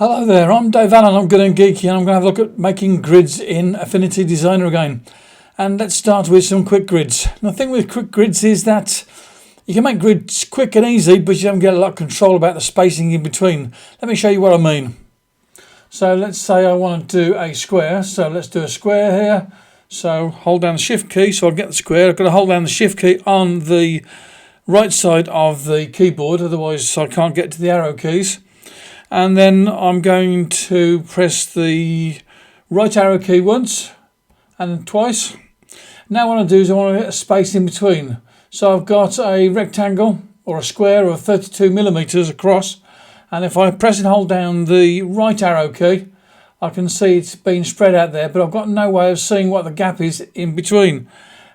Hello there, I'm Dave Allen, I'm Good and Geeky, and I'm going to have a look at making grids in Affinity Designer again. And let's start with some quick grids. And the thing with quick grids is that you can make grids quick and easy, but you don't get a lot of control about the spacing in between. Let me show you what I mean. So let's say I want to do a square, so let's do a square here. So hold down the shift key, so I'll get the square. I've got to hold down the shift key on the right side of the keyboard, otherwise I can't get to the arrow keys. And then I'm going to press the right arrow key once and twice. Now what I do is I want to hit a space in between. So I've got a rectangle or a square of 32 millimeters across, and if I press and hold down the right arrow key, I can see it's been spread out there, but I've got no way of seeing what the gap is in between.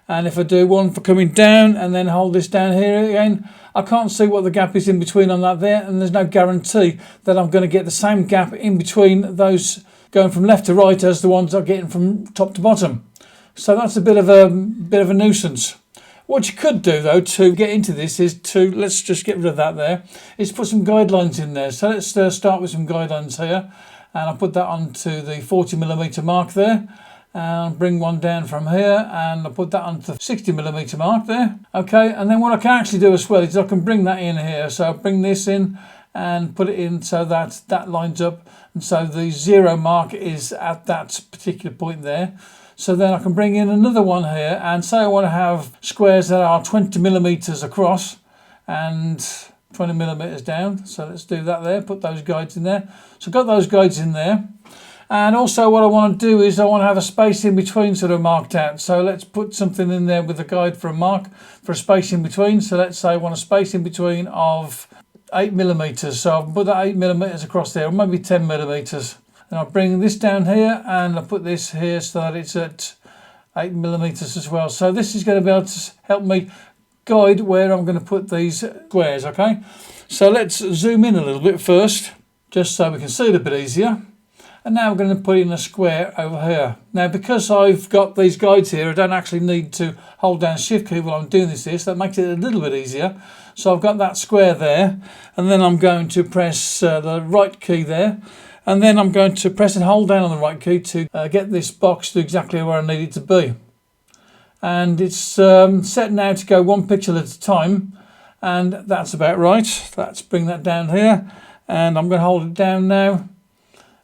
And if I do one for coming down and then hold this down here again, I can't see what the gap is in between on that there, and there's no guarantee that I'm going to get the same gap in between those going from left to right as the ones I'm getting from top to bottom. So that's a bit of a nuisance. What you could do though to get into this is to, let's just get rid of that there, is put some guidelines in there. So let's start with some guidelines here, and I'll put that onto the 40mm mark there. And bring one down from here, and I'll put that onto the 60mm mark there. Okay, and then what I can actually do as well is I can bring that in here. So I'll bring this in and put it in so that that lines up, and so the 0 mark is at that particular point there. So then I can bring in another one here, and say I want to have squares that are 20mm across and 20mm down. So let's do that there, put those guides in there. So I've got those guides in there. And also what I want to do is I want to have a space in between sort of marked out. So let's put something in there with a guide for a mark for a space in between. So let's say I want a space in between of 8mm. So I'll put that 8mm across there, or maybe 10mm. And I'll bring this down here and I'll put this here so that it's at 8mm as well. So this is going to be able to help me guide where I'm going to put these squares, okay? So let's zoom in a little bit first, just so we can see it a bit easier. And now we're going to put in a square over here. Now because I've got these guides here, I don't actually need to hold down shift key while I'm doing this here, so that makes it a little bit easier. So I've got that square there, and then I'm going to press the right key there, and then I'm going to press and hold down on the right key to get this box to exactly where I need it to be. And it's set now to go one pixel at a time, and that's about right. Let's bring that down here, and I'm going to hold it down now.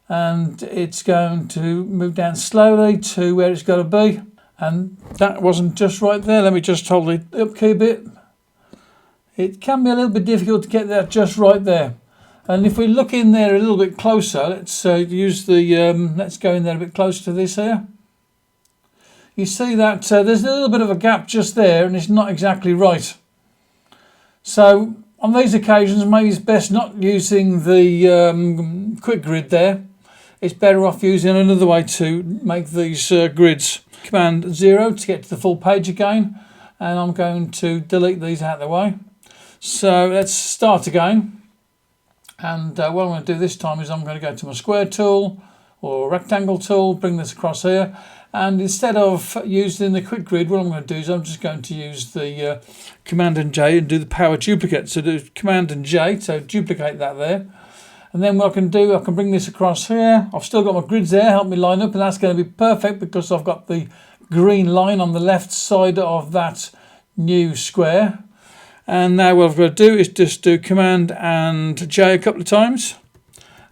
And it's going to move down slowly to where it's got to be, and that wasn't just right there. Let me just hold the up key a bit. It can be a little bit difficult to get that just right there, and if we look in there a little bit closer, let's use the let's go in there a bit closer to this here. You see that there's a little bit of a gap just there, and it's not exactly right. So on these occasions, maybe it's best not using the quick grid there. It's better off using another way to make these grids. Command 0 to get to the full page again, and I'm going to delete these out of the way. So let's start again, and what I'm going to do this time is I'm going to go to my square tool or rectangle tool, bring this across here, and instead of using the quick grid, what I'm going to do is I'm just going to use the Command and J and do the power duplicate. So do Command and J to duplicate that there. And then what I can do, I can bring this across here. I've still got my grids there, help me line up, and that's going to be perfect because I've got the green line on the left side of that new square. And now what I've got to do is just do Command and J a couple of times.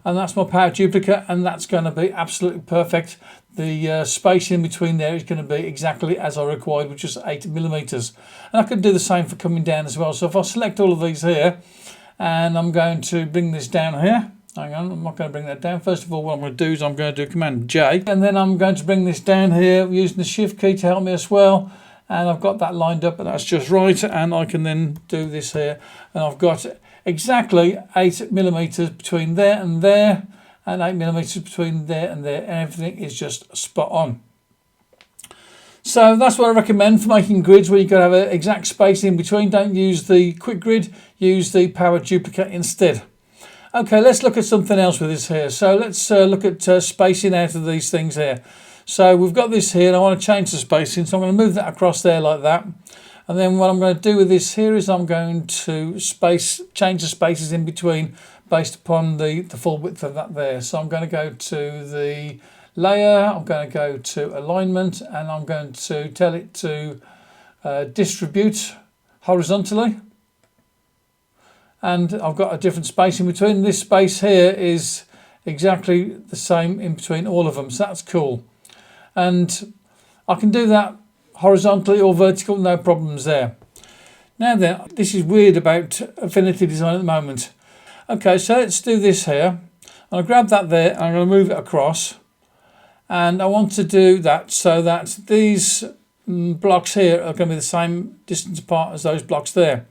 And that's my power duplicate, and that's going to be absolutely perfect. The space in between there is going to be exactly as I required, which is 8mm. And I can do the same for coming down as well. So if I select all of these here, and I'm going to bring this down here. Hang on, I'm not going to bring that down. First of all, what I'm going to do is I'm going to do Command J, and then I'm going to bring this down here using the shift key to help me as well. And I've got that lined up, and that's just right. And I can then do this here, and I've got exactly 8mm between there, and 8mm between there and there, and everything is just spot on. So that's what I recommend for making grids where you've got to have an exact space in between. Don't use the quick grid, use the power duplicate instead. Okay, let's look at something else with this here. So let's look at spacing out of these things here. So we've got this here, and I want to change the spacing, so I'm going to move that across there like that. And then what I'm going to do with this here is I'm going to change the spaces in between based upon the full width of that there. So I'm going to go to the layer, I'm going to go to alignment, and I'm going to tell it to distribute horizontally. And I've got a different space in between. This space here is exactly the same in between all of them, so that's cool. And I can do that horizontally or vertical, no problems there. Now then, this is weird about Affinity Design at the moment. Okay, so let's do this here. I'll grab that there and I'm going to move it across. And I want to do that so that these blocks here are going to be the same distance apart as those blocks there.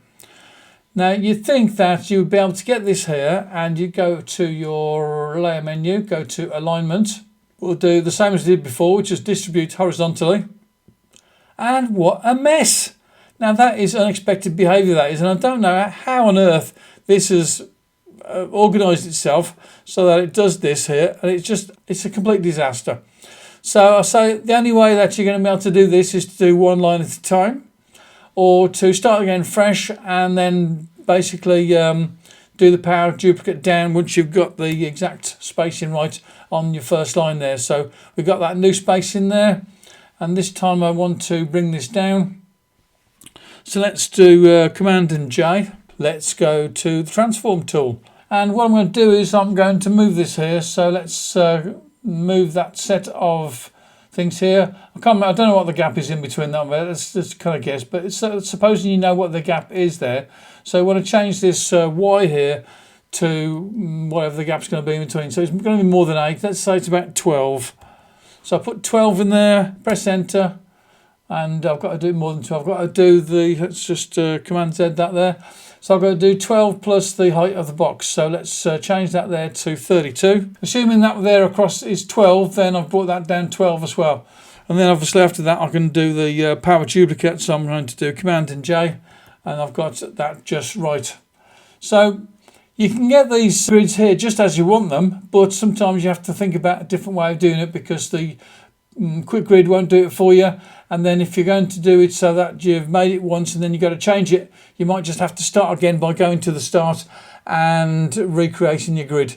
Now you'd think that you would be able to get this here, and you go to your layer menu, go to alignment. We'll do the same as we did before, which is distribute horizontally. And what a mess! Now that is unexpected behaviour, that is, and I don't know how on earth this has organised itself so that it does this here, and it's a complete disaster. So I say the only way that you're going to be able to do this is to do one line at a time, or to start again fresh and then basically do the power duplicate down once you've got the exact spacing right on your first line there. So we've got that new space in there, and this time I want to bring this down. So let's do Command and J. Let's go to the transform tool, and what I'm going to do is I'm going to move this here. So let's move that set of things here. I don't know what the gap is in between that, but let's just kind of guess. But it's, supposing you know what the gap is there, so I want to change this Y here to whatever the gap's going to be in between. So it's going to be more than 8. Let's say it's about 12. So I put 12 in there, press enter, and I've got to do more than 12. I've got to do the, let's just Command Z that there. So I've got to do 12 plus the height of the box. So let's change that there to 32. Assuming that there across is 12, then I've brought that down 12 as well. And then obviously after that I can do the power duplicate. So I'm going to do Command and J, and I've got that just right. So you can get these grids here just as you want them, but sometimes you have to think about a different way of doing it, because the quick grid won't do it for you. And then if you're going to do it so that you've made it once and then you've got to change it, you might just have to start again by going to the start and recreating your grid.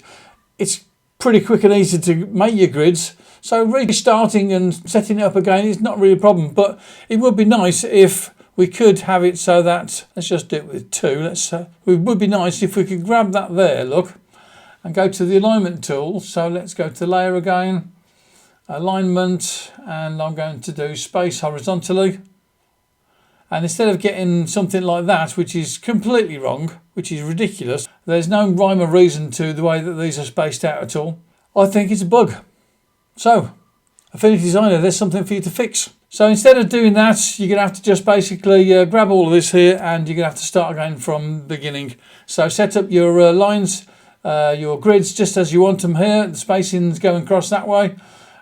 It's pretty quick and easy to make your grids, so restarting and setting it up again is not really a problem. But it would be nice if we could have it so that, let's just do it with 2. It would be nice if we could grab that there, look, and go to the alignment tool. So let's go to the layer again, alignment, and I'm going to do space horizontally. And instead of getting something like that, which is completely wrong, which is ridiculous, there's no rhyme or reason to the way that these are spaced out at all, I think it's a bug. So Affinity Designer, there's something for you to fix. So instead of doing that, you're going to have to just basically grab all of this here, and you're going to have to start again from the beginning. So set up your lines, your grids just as you want them here, the spacing's going across that way.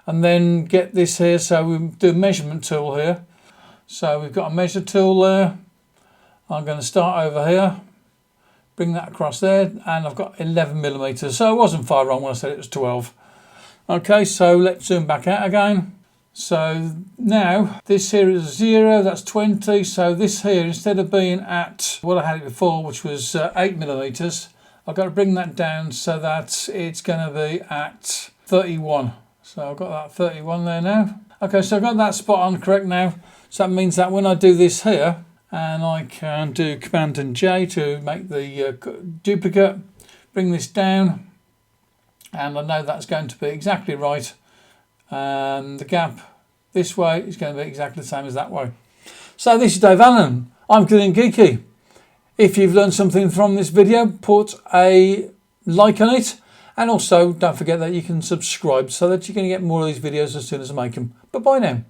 And then get this here, so we do a measurement tool here. So we've got a measure tool there. I'm going to start over here, bring that across there, and I've got 11 millimeters. So I wasn't far wrong when I said it was 12. Okay, so let's zoom back out again. So now this here is 0, that's 20. So this here, instead of being at what I had it before, which was 8 millimeters, I've got to bring that down so that it's going to be at 31. So I've got that 31 there now. Okay, so I've got that spot on correct now. So that means that when I do this here, and I can do Command and J to make the duplicate, bring this down, and I know that's going to be exactly right. And the gap this way is going to be exactly the same as that way. So this is Dave Allen. I'm Good and Geeky. If you've learned something from this video, put a like on it. And also, don't forget that you can subscribe so that you're going to get more of these videos as soon as I make them. But bye now.